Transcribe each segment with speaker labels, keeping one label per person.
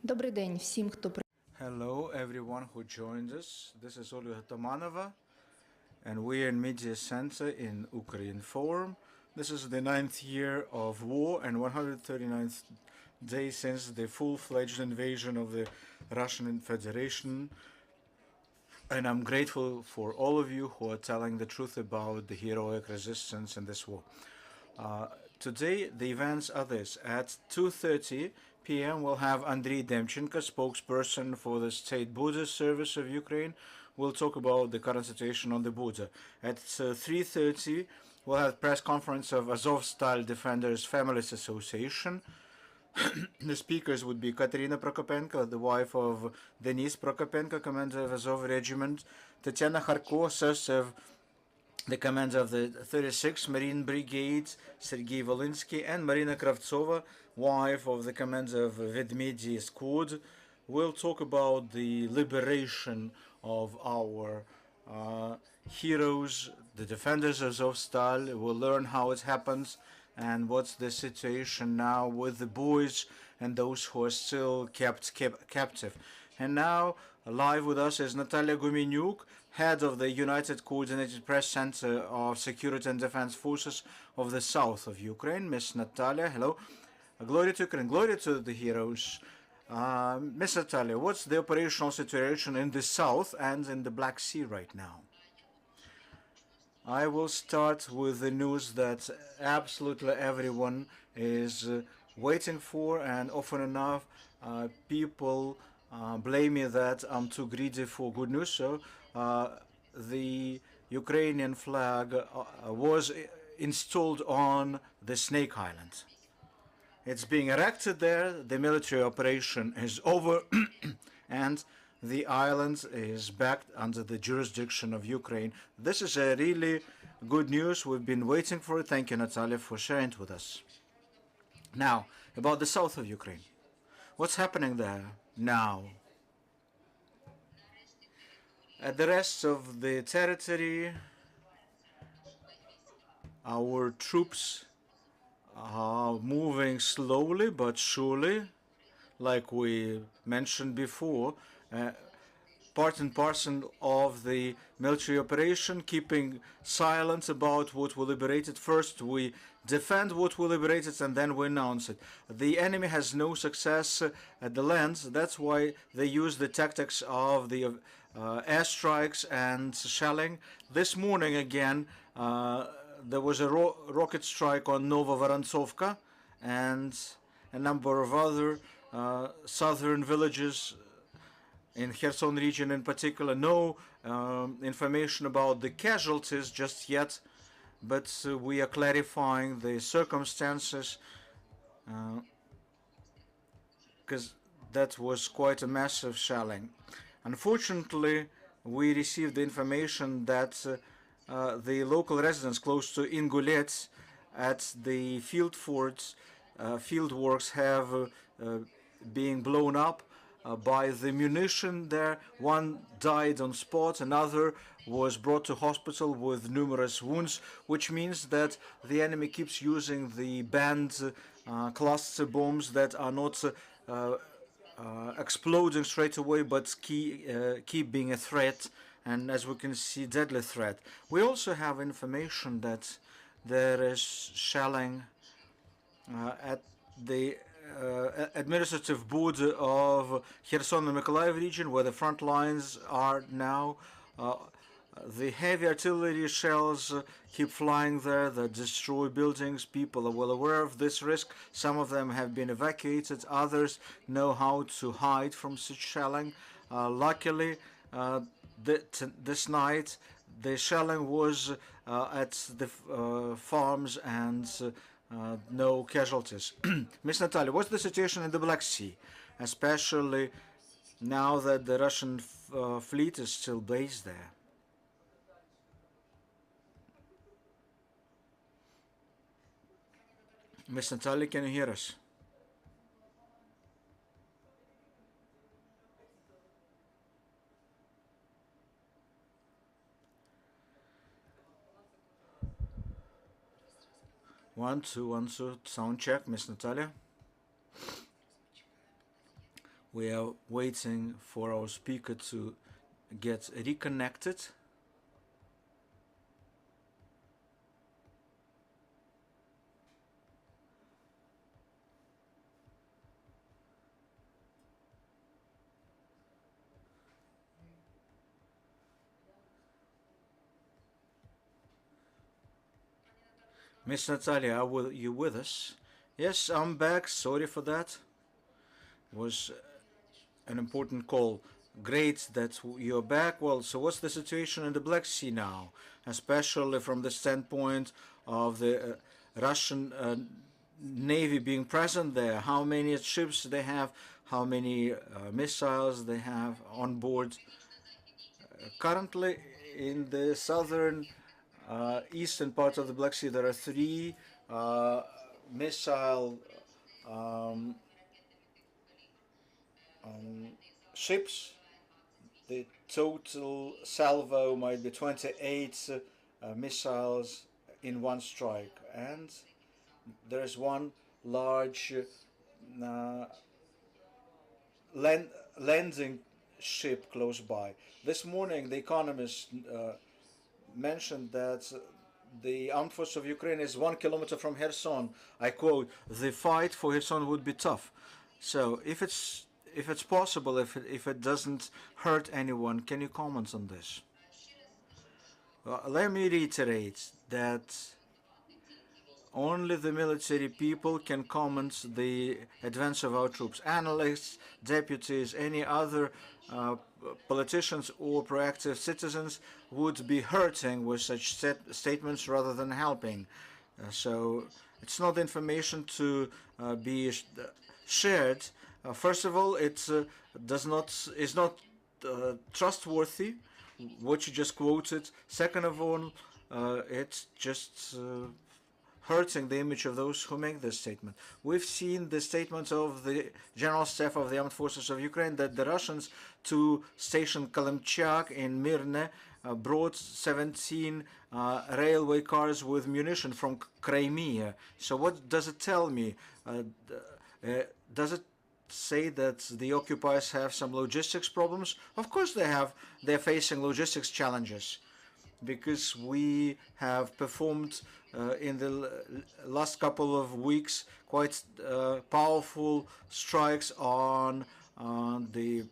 Speaker 1: Добрий день всім, хто
Speaker 2: Hello, everyone who joined us. This is Olga Tomanova, and we are in Media Center in Ukraine Forum. This is the 9th year of war and 139th day since the full-fledged invasion of the Russian Federation. And I'm grateful for all of you who are telling the truth about the heroic resistance in this war. Today, the events are this. At 2:30 p.m., we'll have Andriy Demchenko, spokesperson for the State Border Service of Ukraine. We'll talk about the current situation on the border. At 3:30, we'll have press conference of Azovstal Defenders Families Association. The speakers would be Katerina Prokopenko, the wife of Denis Prokopenko, commander of Azov Regiment, Tatiana Kharko, sister of the commander of the 36th Marine Brigade, Sergei Volinsky, and Marina Kravtsova, wife of the commander of Vedmedi Squad, will talk about the liberation of our heroes, the defenders of Azovstal. We'll learn how it happens and what's the situation now with the boys and those who are still kept captive. And now, live with us is Natalia Humeniuk, head of the United Coordinated Press Center of Security and Defense Forces of the south of Ukraine. Miss Natalia, hello. Glory to Ukraine, glory to the heroes. Miss Natalia, what's the operational situation in the south and in the Black Sea right now? I will start with the news that absolutely everyone is waiting for, and often enough people blame me that I'm too greedy for good news. So the Ukrainian flag was installed on the Snake Island. It's being erected there. The military operation is over and the island is back under the jurisdiction of Ukraine. This is a really good news. We've been waiting for it. Thank you, Natalia, for sharing it with us. Now, about the south of Ukraine. What's happening there now? At the rest of the territory, our troops are moving slowly but surely, like we mentioned before, part and parcel of the military operation, keeping silence about what we liberated. First, we defend what we liberated and then we announce it. The enemy has no success at the land. That's why they use the tactics of the airstrikes and shelling. This morning again, there was a rocket strike on Novovorontsovka and a number of other southern villages in Kherson region in particular. No information about the casualties just yet, but we are clarifying the circumstances because that was quite a massive shelling. Unfortunately, we received the information that the local residents close to Ingulets at the field forts, field works have being blown up by the munition there. One died on spot, another was brought to hospital with numerous wounds, which means that the enemy keeps using the banned cluster bombs that are not exploding straight away, but keep being a threat, and as we can see, deadly threat. We also have information that there is shelling at the administrative border of Kherson and Mykolaiv region, where the front lines are now. The heavy artillery shells keep flying there that destroy buildings. People are well aware of this risk. Some of them have been evacuated. Others know how to hide from such shelling. Luckily, this night, the shelling was at the farms and no casualties. Ms. Natalia, what's the situation in the Black Sea, especially now that the Russian fleet is still based there? Ms. Natalia, can you hear us? One, two, sound check, Ms. Natalia. We are waiting for our speaker to get reconnected. Miss Natalia, are you with us? Yes, I'm back. Sorry for that. It was an important call. Great that you're back. Well, so what's the situation in the Black Sea now, especially from the standpoint of the Russian Navy being present there? How many ships they have? How many missiles they have on board? Currently, in the southern eastern part of the Black Sea, there are three missile um, ships. The total salvo might be 28 missiles in one strike, and there is one large uh, landing ship close by. This morning, The Economist mentioned that the armed force of Ukraine is 1 kilometer from Kherson. I quote: "The fight for Kherson would be tough." So, if it's possible, if it doesn't hurt anyone, can you comment on this? Let me reiterate that only the military people can comment the advance of our troops. Analysts, deputies, any other politicians or proactive citizens would be hurting with such statements rather than helping. So it's not information to be shared. First of all, it is not trustworthy. What you just quoted. Second of all, it's just hurting the image of those who make this statement. We've seen the statement of the General Staff of the Armed Forces of Ukraine that the Russians to station Kalimchak in Mirne brought 17 railway cars with munition from Crimea. So what does it tell me? Does it say that the occupiers have some logistics problems? Of course they have. They're facing logistics challenges because we have performed in the last couple of weeks quite powerful strikes on the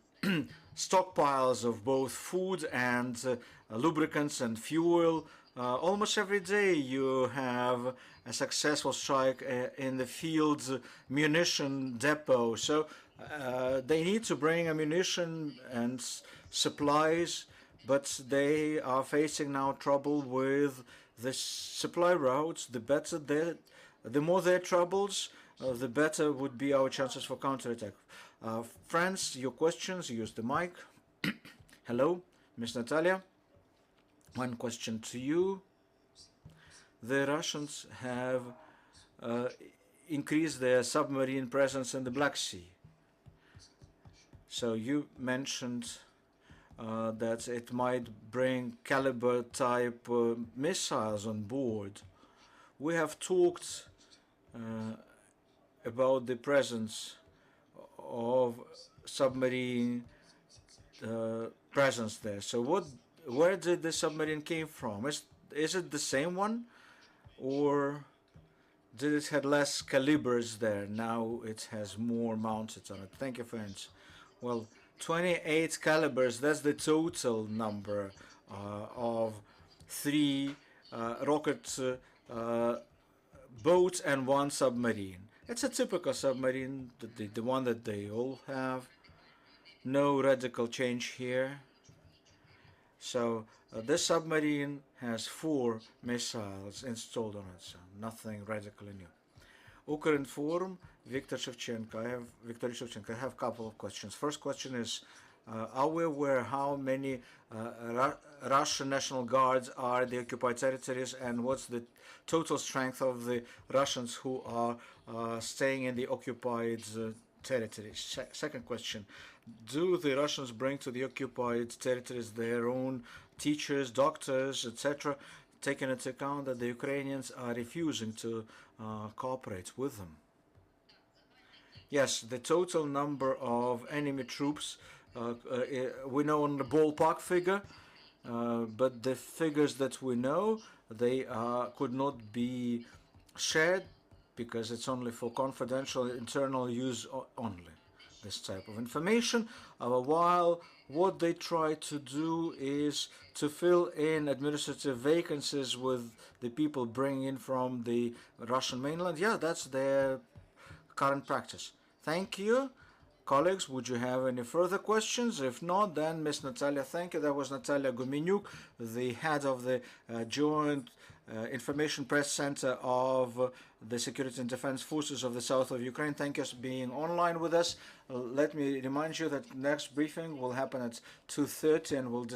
Speaker 2: stockpiles of both food and lubricants and fuel. Almost every day you have a successful strike in the field's munition depot. So they need to bring ammunition and supplies, but they are facing now trouble with the supply routes. The more their troubles, the better would be our chances for counterattack. Friends, your questions, use the mic. Hello, Miss Natalia. One question to you. The Russians have increased their submarine presence in the Black Sea. So you mentioned that it might bring caliber type missiles on board. We have talked about the presence of submarine presence there. So where did the submarine came from? Is it the same one, or did it have less calibers there? Now it has more mounted on it. Thank you, friends. Well, 28 calibers, that's the total number of 3 rocket boats and 1 submarine. It's a typical submarine, the one that they all have. No radical change here. So this submarine has 4 missiles installed on it, so nothing radically new. Ukraine Forum, Viktor Shevchenko. I have a couple of questions. First question is, are we aware how many Russian National Guards are in the occupied territories, and what's the total strength of the Russians who are staying in the occupied territories? Second question, do the Russians bring to the occupied territories their own teachers, doctors, etc., taking into account that the Ukrainians are refusing to cooperate with them? Yes, the total number of enemy troops, we know on the ballpark figure, but the figures that we know, they could not be shared because it's only for confidential internal use only, this type of information. While what they try to do is to fill in administrative vacancies with the people bringing in from the Russian mainland. Yeah, that's their current practice. Thank you. Colleagues, would you have any further questions? If not, then Ms. Natalia, thank you. That was Natalia Humeniuk, the head of the Joint Information Press Center of the Security and Defense Forces of the South of Ukraine. Thank you for being online with us. Let me remind you that next briefing will happen at 2:30 and we'll discuss